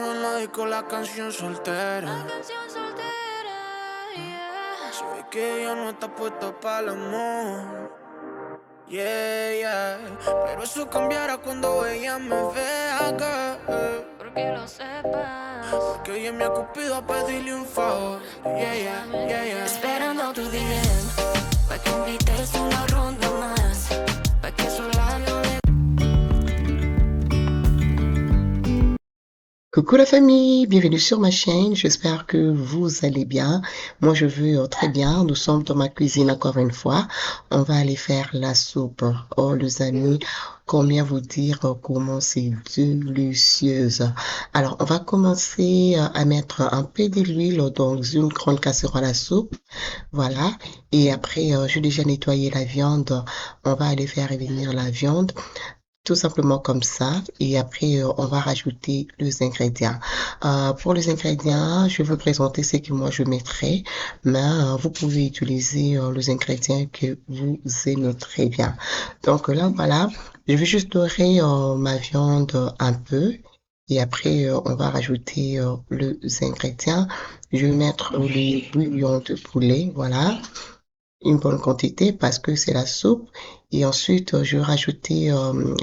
en la disco la canción soltera. Se ve que ella no está puesta para el amor. Yeah, yeah. Pero eso cambiará cuando ella me vea, girl. Porque lo sepas. Porque ella me ha cupido a pedirle un favor. Yeah, yeah, yeah, yeah. Esperando tu DM, pa' que invites una ronda más, pa' que esos labios de... Coucou la famille, bienvenue sur ma chaîne, j'espère que vous allez bien. Moi je vais très bien, nous sommes dans ma cuisine encore une fois. On va aller faire la soupe. Oh les amis, combien vous dire comment c'est délicieuse. Alors on va commencer à mettre un peu d'huile dans une grande casserole à soupe. Voilà, et après j'ai déjà nettoyé la viande. On va aller faire revenir la viande. Tout simplement comme ça, et après on va rajouter les ingrédients. Pour les ingrédients, je vais vous présenter ce que moi je mettrai, mais vous pouvez utiliser les ingrédients que vous aimez très bien. Donc là voilà, je vais juste dorer ma viande un peu, et après on va rajouter les ingrédients. Je vais mettre les bouillons de poulet, voilà, une bonne quantité parce que c'est la soupe. Et ensuite, je vais rajouter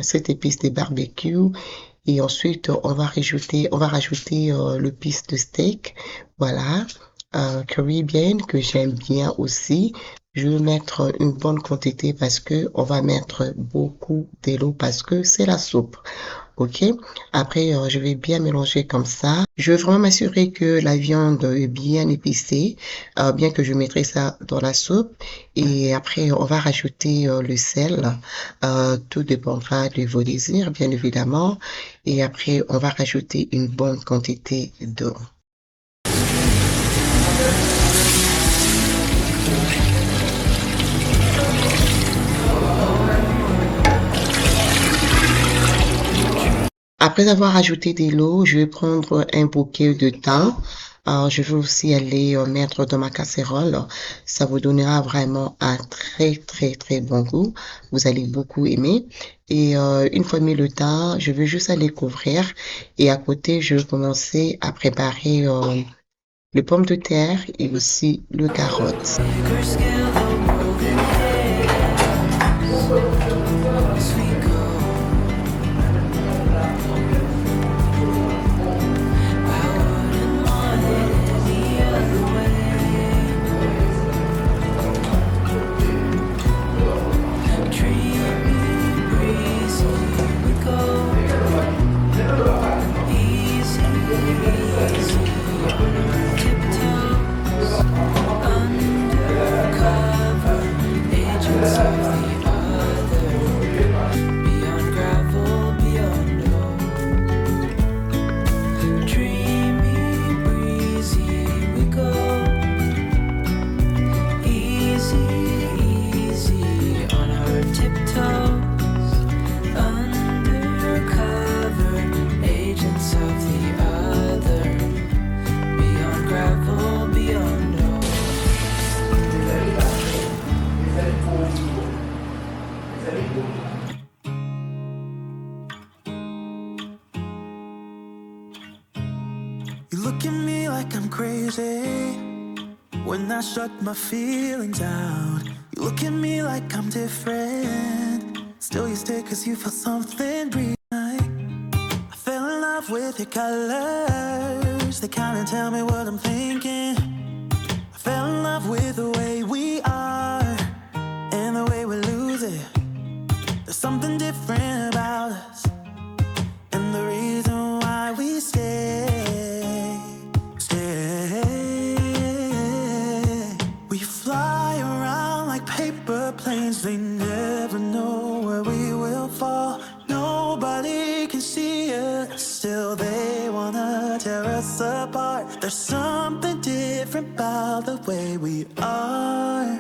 cette épice de barbecue. Et ensuite, on va rajouter le piste de steak. Voilà. Caribbean que j'aime bien aussi. Je vais mettre une bonne quantité parce que on va mettre beaucoup de l'eau parce que c'est la soupe. Ok. Après, je vais bien mélanger comme ça. Je vais vraiment m'assurer que la viande est bien épicée, bien que je mettrai ça dans la soupe. Et après, on va rajouter le sel. Tout dépendra de vos désirs, bien évidemment. Et après, on va rajouter une bonne quantité d'eau. Après avoir ajouté de l'eau, je vais prendre un bouquet de thym. Je vais aussi aller mettre dans ma casserole. Ça vous donnera vraiment un très très très bon goût. Vous allez beaucoup aimer. Et une fois mis le thym, je vais juste aller couvrir. Et à côté, je vais commencer à préparer les pommes de terre et aussi le carotte. You look at me like I'm crazy when I shut my feelings out. You look at me like I'm different, still you stay cause you feel something breathe. I fell in love with your colors, they kinda tell me what I'm thinking. I fell in love with the way we are and the way we lose it. There's something different about us, and the reason why we stay. We fly around like paper planes, they never know where we will fall. Nobody can see us, still they wanna tear us apart. There's something different about the way we are.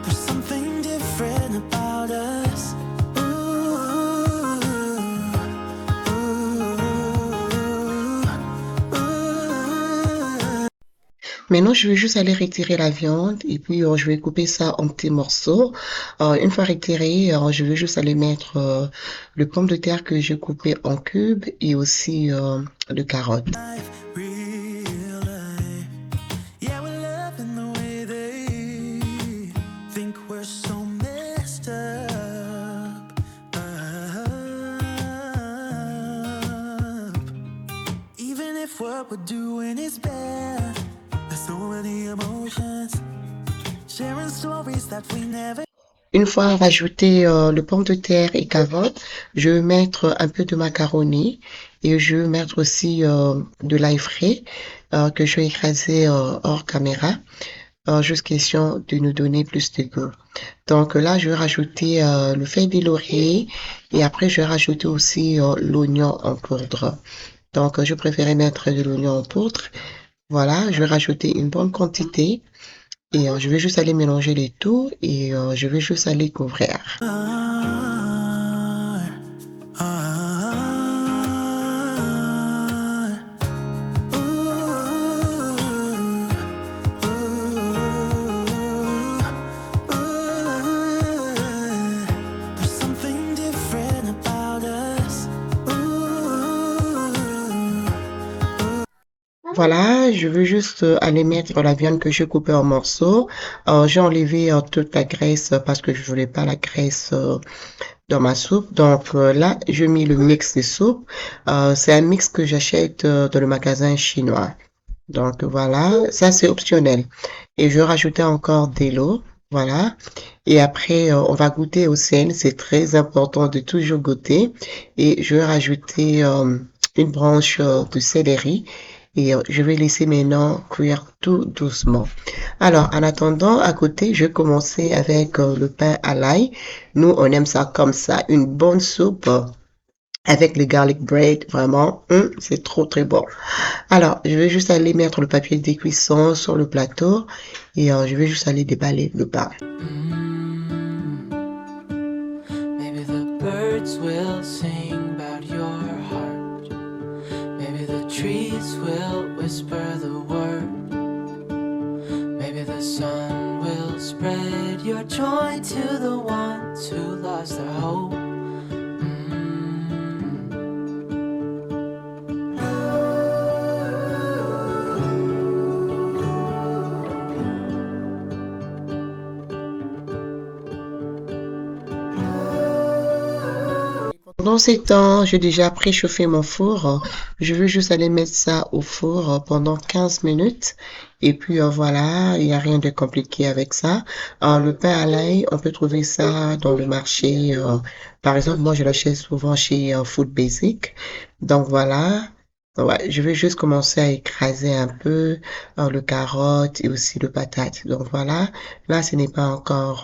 There's something different about us. Maintenant, je vais juste aller retirer la viande et puis je vais couper ça en petits morceaux. Une fois retiré, je vais juste aller mettre le pomme de terre que j'ai coupé en cubes et aussi le carotte. Real life. Yeah, we're loving the way they think we're so messed up. Even if what we're doing is bad, there's so many emotions, sharing stories that we never. Une fois rajouté le pomme de terre et carotte, je vais mettre un peu de macaroni et je vais mettre aussi de l'ail frais que je vais écraser hors caméra, juste question de nous donner plus de goût. Donc là, je vais rajouter le feuille de laurier et après je vais rajouter aussi l'oignon en poudre. Donc je préférais mettre de l'oignon en poudre. Voilà, je vais rajouter une bonne quantité. Et je vais juste aller mélanger les tout et je vais juste aller couvrir. Voilà, je veux juste aller mettre la viande que j'ai coupée en morceaux. J'ai enlevé toute la graisse parce que je voulais pas la graisse dans ma soupe. Donc là, je mis le mix de soupe. C'est un mix que j'achète dans le magasin chinois. Donc voilà, ça c'est optionnel. Et je vais rajouter encore de l'eau. Voilà. Et après, on va goûter au sel. C'est très important de toujours goûter. Et je vais rajouter une branche de céleri. Et je vais laisser maintenant cuire tout doucement. Alors, en attendant, à côté, je vais commencer avec le pain à l'ail. Nous, on aime ça comme ça. Une bonne soupe avec le garlic bread. Vraiment, c'est trop, très bon. Alors, je vais juste aller mettre le papier de cuisson sur le plateau. Et je vais juste aller déballer le pain. Maybe the birds will sing about your heart. Maybe the trees will whisper the word. Maybe the sun will spread your joy to the ones who lost their hope. Pendant ces temps, j'ai déjà préchauffé mon four. Je veux juste aller mettre ça au four pendant 15 minutes. Et puis voilà, il n'y a rien de compliqué avec ça. Le pain à l'ail, on peut trouver ça dans le marché. Par exemple, moi je l'achète souvent chez Food Basic. Donc voilà. Ouais, je vais juste commencer à écraser un peu le carotte et aussi le patate. Donc voilà, là ce n'est pas encore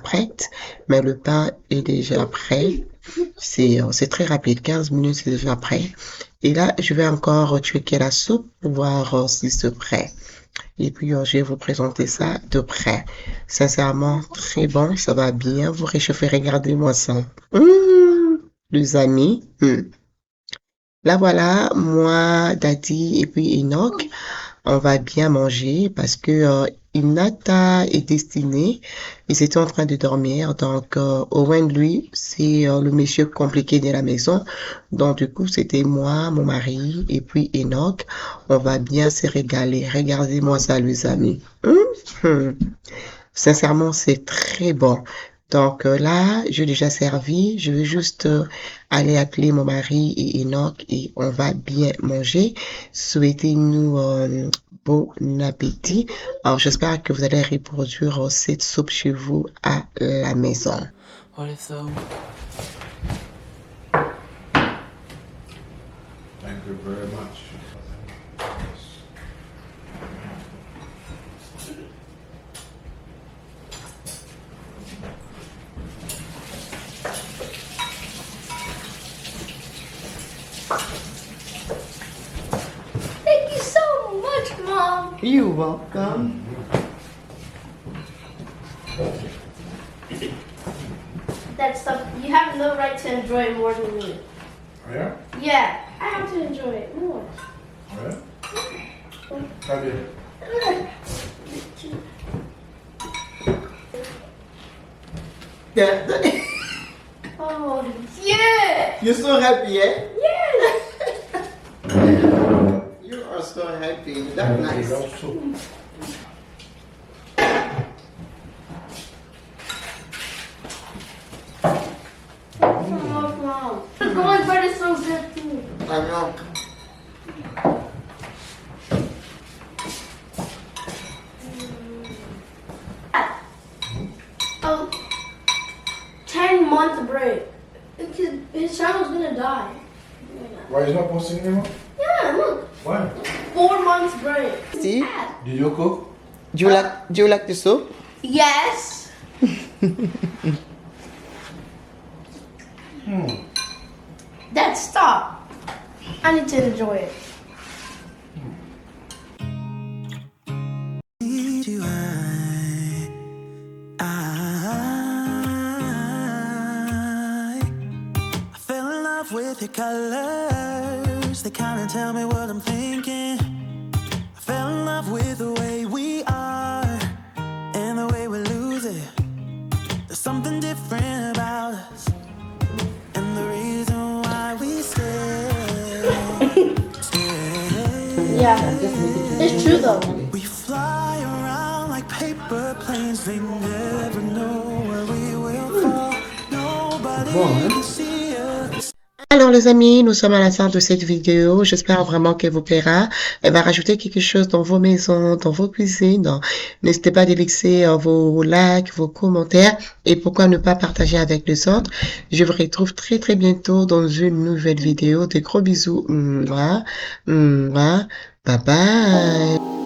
prête, mais le pain est déjà prêt. C'est très rapide, 15 minutes c'est déjà prêt. Et là, je vais encore checker la soupe pour voir si c'est prêt. Et puis je vais vous présenter ça de près. Sincèrement, très bon, ça va bien vous réchauffer. Regardez-moi ça. Les amis. Là voilà, moi, Daddy et puis Enoch, on va bien manger parce que Inata est destiné. Ils étaient en train de dormir. Donc Owen, lui, c'est le monsieur compliqué de la maison. Donc du coup, c'était moi, mon mari et puis Enoch. On va bien se régaler. Regardez-moi ça, les amis. Sincèrement, c'est très bon. Donc là, j'ai déjà servi. Je vais juste aller appeler mon mari et Enoch et on va bien manger. Souhaitez-nous bon appétit. Alors, j'espère que vous allez reproduire cette soupe chez vous à la maison. What if the Thank you very much. Thank you so much, Mom. You're welcome. That stuff, you have no right to enjoy it more than me. Oh, yeah? Yeah, I have to enjoy it more. Oh, yeah? Très bien. Oh, yeah! You're so happy, eh? Yeah! You are so happy. That's nice. Oh, Mom. The garlic bread is so good too. I know. Oh, 10-month break. His channel's gonna die. Why is not posting anymore? Yeah, look. Why? 4 months break. See? Did you cook? Do you like the soup? Yes. Dad, stop. I need to enjoy it. Need you, I fell in love with your colors. They kinda tell me what I'm thinking. I fell in love with the way we are and the way we lose it. There's something different about us, and the reason why we stay. Yeah. It's true though. We fly around like paper planes. They never know where we will fall. Nobody can see us. Alors les amis, nous sommes à la fin de cette vidéo. J'espère vraiment qu'elle vous plaira. Elle va rajouter quelque chose dans vos maisons, dans vos cuisines. N'hésitez pas à laisser vos likes, vos commentaires et pourquoi ne pas partager avec les autres. Je vous retrouve très très bientôt dans une nouvelle vidéo. Des gros bisous. Mouah, mouah. Bye bye.